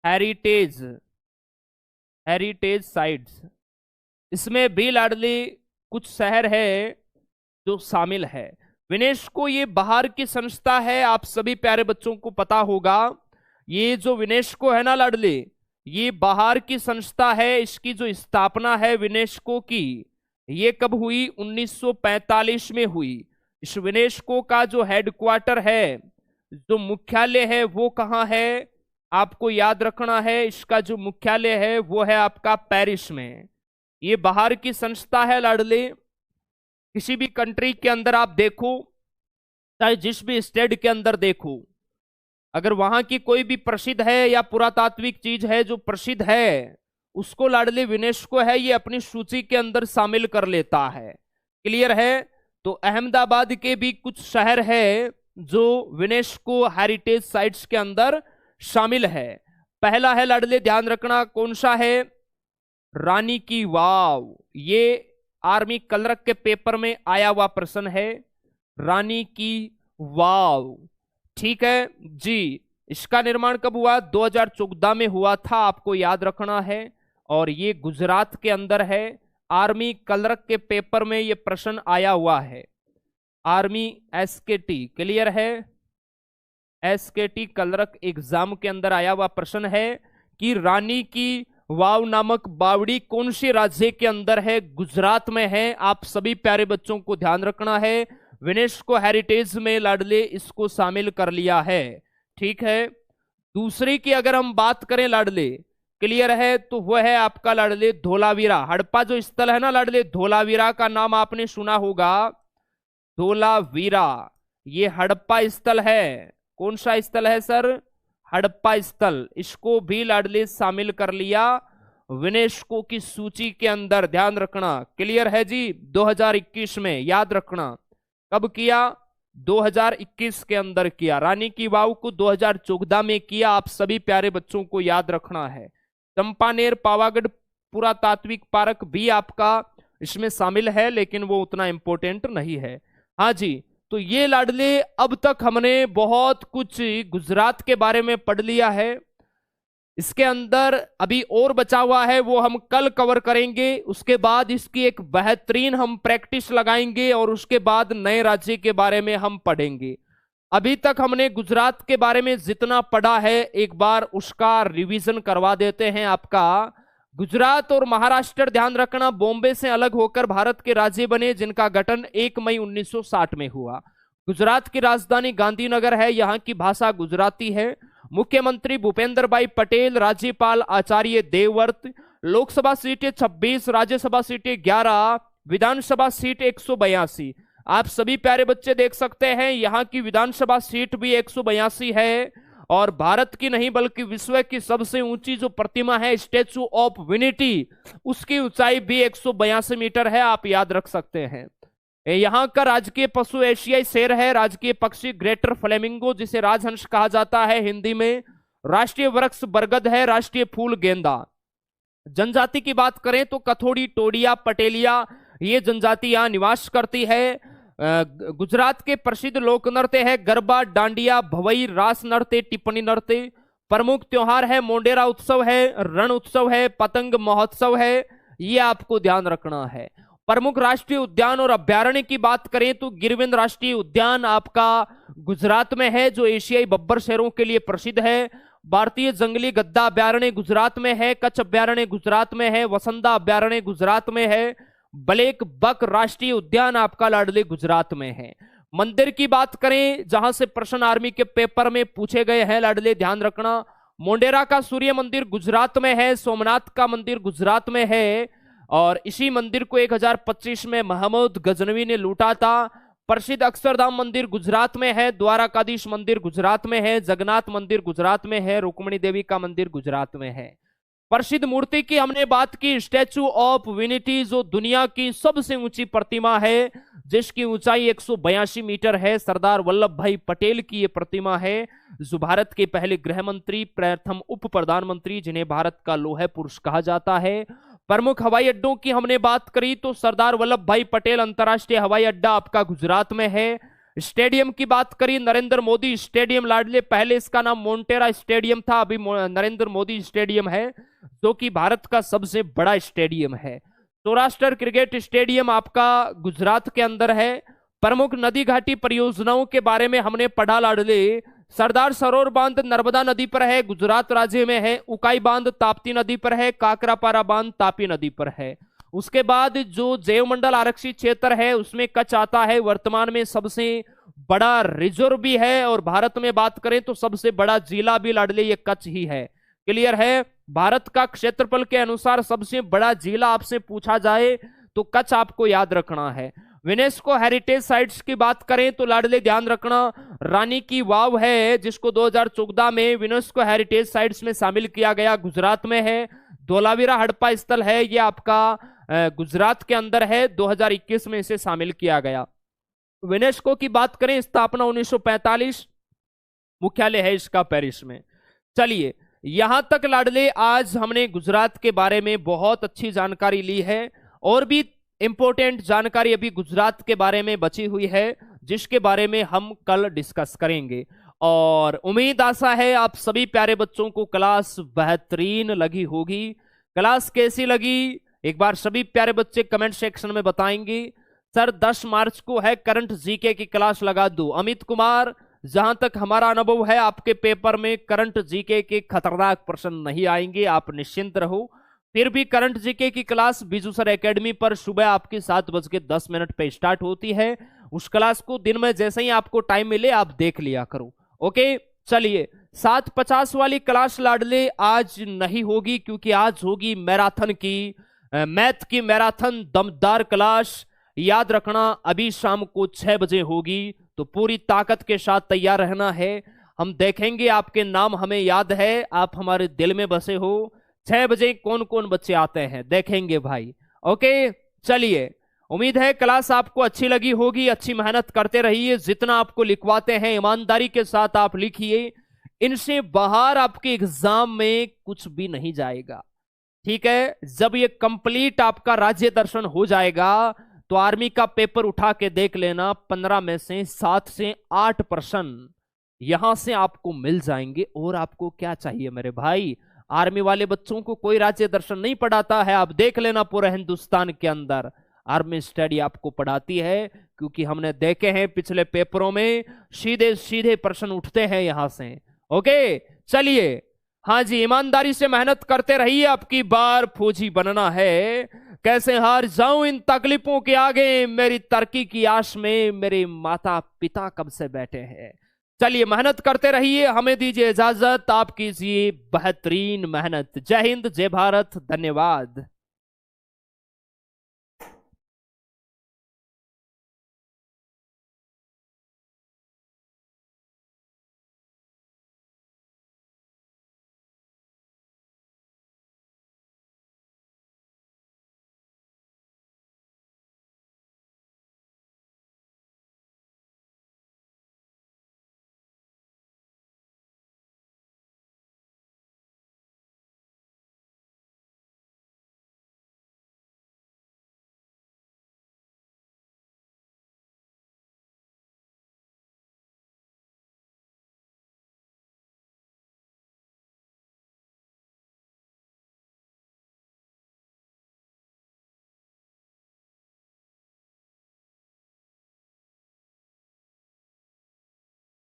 [SPEAKER 1] हेरिटेज साइट्स, इसमें भी लाडले कुछ शहर है जो शामिल है। यूनेस्को ये बाहर की संस्था है, आप सभी प्यारे बच्चों को पता होगा। ये जो यूनेस्को है ना लाडले, ये बाहर की संस्था है। इसकी जो स्थापना है यूनेस्को की, ये कब हुई? 1945 में हुई। इस यूनेस्को का जो हेडक्वार्टर है, जो मुख्यालय है, वो कहाँ है? आपको याद रखना है, इसका जो मुख्यालय है वो है आपका पेरिस में। ये बाहर की संस्था है लाडले। किसी भी कंट्री के अंदर आप देखो, चाहे जिस भी स्टेट के अंदर देखो, अगर वहां की कोई भी प्रसिद्ध है या पुरातात्विक चीज है जो प्रसिद्ध है, उसको लाडले यूनेस्को है ये अपनी सूची के अंदर शामिल कर लेता है। क्लियर है? तो अहमदाबाद के भी कुछ शहर है जो यूनेस्को हेरिटेज साइट्स के अंदर शामिल है। पहला है लाडले, ध्यान रखना, कौन सा है? रानी की वाव। ये आर्मी क्लर्क के पेपर में आया हुआ प्रश्न है, रानी की वाव। ठीक है जी। इसका निर्माण कब हुआ? 2014 में हुआ था, आपको याद रखना है। और ये गुजरात के अंदर है। आर्मी क्लर्क के पेपर में ये प्रश्न आया हुआ है, आर्मी एसकेटी। क्लियर है? एसकेटी क्लर्क एग्जाम के अंदर आया हुआ प्रश्न है कि रानी की वाव नामक बावड़ी कौन से राज्य के अंदर है? गुजरात में है। आप सभी प्यारे बच्चों को ध्यान रखना है, यूनेस्को हेरिटेज में लाडले इसको शामिल कर लिया है। ठीक है? दूसरी की अगर हम बात करें लाडले, क्लियर है, तो वह है आपका लाडले धोलावीरा। हड़प्पा जो स्थल है ना लाडले, धोलावीरा का नाम आपने सुना होगा। धोलावीरा ये हड़प्पा स्थल है। कौन सा स्थल है सर? हड़प्पा स्थल। इसको भी लाडले शामिल कर लिया यूनेस्को की सूची के अंदर, ध्यान रखना। क्लियर है जी? 2021 में, याद रखना। कब किया? 2021 के अंदर किया। रानी की वाव को 2014 में किया, आप सभी प्यारे बच्चों को याद रखना है। चंपानेर पावागढ़ पुरातात्विक पार्क भी आपका इसमें शामिल है, लेकिन वो उतना इंपॉर्टेंट नहीं है। हाँ जी, तो ये लाडले अब तक हमने बहुत कुछ गुजरात के बारे में पढ़ लिया है। इसके अंदर अभी और बचा हुआ है, वो हम कल कवर करेंगे। उसके बाद इसकी एक बेहतरीन हम प्रैक्टिस लगाएंगे और उसके बाद नए राज्य के बारे में हम पढ़ेंगे। अभी तक हमने गुजरात के बारे में जितना पढ़ा है, एक बार उसका रिवीजन करवा देते हैं आपका। गुजरात और महाराष्ट्र, ध्यान रखना, बॉम्बे से अलग होकर भारत के राज्य बने जिनका गठन 1 मई 1960 में हुआ। गुजरात की राजधानी गांधीनगर है, यहाँ की भाषा गुजराती है। मुख्यमंत्री भूपेंद्र भाई पटेल, राज्यपाल आचार्य देवव्रत। लोकसभा सीटें 26, राज्यसभा सीटें 11, विधानसभा सीट 182। आप सभी प्यारे बच्चे देख सकते हैं यहाँ की विधानसभा सीट भी 182 है। और भारत की नहीं बल्कि विश्व की सबसे ऊंची जो प्रतिमा है स्टैचू ऑफ यूनिटी, उसकी ऊंचाई भी 182 मीटर है, आप याद रख सकते हैं। यहाँ का राजकीय पशु एशियाई शेर है। राजकीय पक्षी ग्रेटर फ्लेमिंगो, जिसे राजहंस कहा जाता है हिंदी में। राष्ट्रीय वृक्ष बरगद है। राष्ट्रीय फूल गेंदा। जनजाति की बात करें तो कथोड़ी, टोडिया, पटेलिया, ये जनजाति यहाँ निवास करती है। गुजरात के प्रसिद्ध लोक नृत्य है गरबा, डांडिया, भवई, रास नृत्य, टिप्पणी नृत्य। प्रमुख त्योहार है मोंडेरा उत्सव है, रण उत्सव है, पतंग महोत्सव है, ये आपको ध्यान रखना है। प्रमुख राष्ट्रीय उद्यान और अभ्यारण्य की बात करें तो गिरविंद राष्ट्रीय उद्यान आपका गुजरात में है, जो एशियाई बब्बर शेरों के लिए प्रसिद्ध है। भारतीय जंगली गद्दा अभ्यारण्य गुजरात में है। कच्छ अभ्यारण्य गुजरात में है। वसंदा अभ्यारण्य गुजरात में है। ब्लैक बक राष्ट्रीय उद्यान आपका लाडले गुजरात में है। मंदिर की बात करें, जहां से प्रश्न आर्मी के पेपर में पूछे गए हैं लाडले, ध्यान रखना, मोंडेरा का सूर्य मंदिर गुजरात में है। सोमनाथ का मंदिर गुजरात में है और इसी मंदिर को 1025 में महमूद गजनवी ने लूटा था। प्रसिद्ध अक्षरधाम मंदिर गुजरात में है। द्वारकाधीश मंदिर गुजरात में है। जगन्नाथ मंदिर गुजरात में है। रुक्मिणी देवी का मंदिर गुजरात में है। प्रसिद्ध मूर्ति की हमने बात की, स्टैचू ऑफ यूनिटी, जो दुनिया की सबसे ऊंची प्रतिमा है, जिसकी ऊंचाई 182 मीटर है। सरदार वल्लभ भाई पटेल की यह प्रतिमा है, जो भारत के पहले गृह मंत्री, प्रथम उप प्रधानमंत्री, जिन्हें भारत का लौह पुरुष कहा जाता है। प्रमुख हवाई अड्डों की हमने बात करी तो सरदार वल्लभ भाई पटेल अंतर्राष्ट्रीय हवाई अड्डा आपका गुजरात में है। स्टेडियम की बात करी, नरेंद्र मोदी स्टेडियम लाडले, पहले इसका नाम मोंटेरा स्टेडियम था, अभी नरेंद्र मोदी स्टेडियम है, जो कि भारत का सबसे बड़ा स्टेडियम है। सौराष्ट्र क्रिकेट स्टेडियम आपका गुजरात के अंदर है। प्रमुख नदी घाटी परियोजनाओं के बारे में हमने पढ़ा लाडले, सरदार सरोवर बांध नर्मदा नदी पर है, गुजरात राज्य में है। उकाई बांध ताप्ती नदी पर है। काकरापारा बांध तापी नदी पर है। उसके बाद जो जैवमंडल आरक्षित क्षेत्र है उसमें कच्छ आता है, वर्तमान में सबसे बड़ा रिजर्व भी है। और भारत में बात करें तो सबसे बड़ा जिला भी लाडले ये कच्छ ही है। क्लियर है? भारत का क्षेत्रफल के अनुसार सबसे बड़ा जिला आपसे पूछा जाए तो कच्छ आपको याद रखना है। यूनेस्को हेरिटेज साइट्स की बात करें तो लाडले ध्यान रखना, रानी की वाव है, जिसको 2014 में यूनेस्को हेरिटेज साइट्स में शामिल किया गया, गुजरात में है। धोलावीरा हड़प्पा स्थल है, ये आपका गुजरात के अंदर है, 2021 में इसे शामिल किया गया। यूनेस्को की बात करें, स्थापना 1945, मुख्यालय है इसका पेरिस में। चलिए, यहां तक लाडले आज हमने गुजरात के बारे में बहुत अच्छी जानकारी ली है, और भी इंपॉर्टेंट जानकारी अभी गुजरात के बारे में बची हुई है, जिसके बारे में हम कल डिस्कस करेंगे। और उम्मीद आशा है आप सभी प्यारे बच्चों को क्लास बेहतरीन लगी होगी। क्लास कैसी लगी एक बार सभी प्यारे बच्चे कमेंट सेक्शन में बताएंगे। सर 10 मार्च को है करंट जीके की क्लास लगा दो। अमित कुमार, जहां तक हमारा अनुभव है आपके पेपर में करंट जीके के खतरनाक प्रश्न नहीं आएंगे, आप निश्चिंत रहो। फिर भी करंट जीके की क्लास बिजू सर एकेडमी पर सुबह आपकी 7:10 पे स्टार्ट होती है। उस क्लास को दिन में जैसे ही आपको टाइम मिले आप देख लिया करो। ओके, चलिए 7:50 वाली क्लास लाडले आज नहीं होगी, क्योंकि आज होगी मैराथन की, मैथ की मैराथन दमदार क्लास। याद रखना, अभी शाम को 6 बजे होगी, तो पूरी ताकत के साथ तैयार रहना है। हम देखेंगे, आपके नाम हमें याद है, आप हमारे दिल में बसे हो। 6 बजे कौन कौन बच्चे आते हैं देखेंगे भाई। ओके, चलिए, उम्मीद है क्लास आपको अच्छी लगी होगी। अच्छी मेहनत करते रहिए, जितना आपको लिखवाते हैं ईमानदारी के साथ आप लिखिए। इनसे बाहर आपके एग्जाम में कुछ भी नहीं जाएगा, ठीक है। जब ये कंप्लीट आपका राज्य दर्शन हो जाएगा तो आर्मी का पेपर उठा के देख लेना, 15 में से 7 से 8 प्रश्न यहां से आपको मिल जाएंगे। और आपको क्या चाहिए मेरे भाई? आर्मी वाले बच्चों को कोई राज्य दर्शन नहीं पढ़ाता है, आप देख लेना। पूरे हिंदुस्तान के अंदर आर्मी स्टडी आपको पढ़ाती है, क्योंकि हमने देखे हैं पिछले पेपरों में सीधे सीधे प्रश्न उठते हैं यहां से। ओके, चलिए, हाँ जी, ईमानदारी से मेहनत करते रहिए, आपकी बार फौजी बनना है। कैसे हार जाऊं इन तकलीफों के आगे, मेरी तरक्की की आस में मेरे माता पिता कब से बैठे हैं। चलिए, मेहनत करते रहिए, हमें दीजिए इजाजत, आप कीजिए बेहतरीन मेहनत। जय हिंद, जय भारत, धन्यवाद।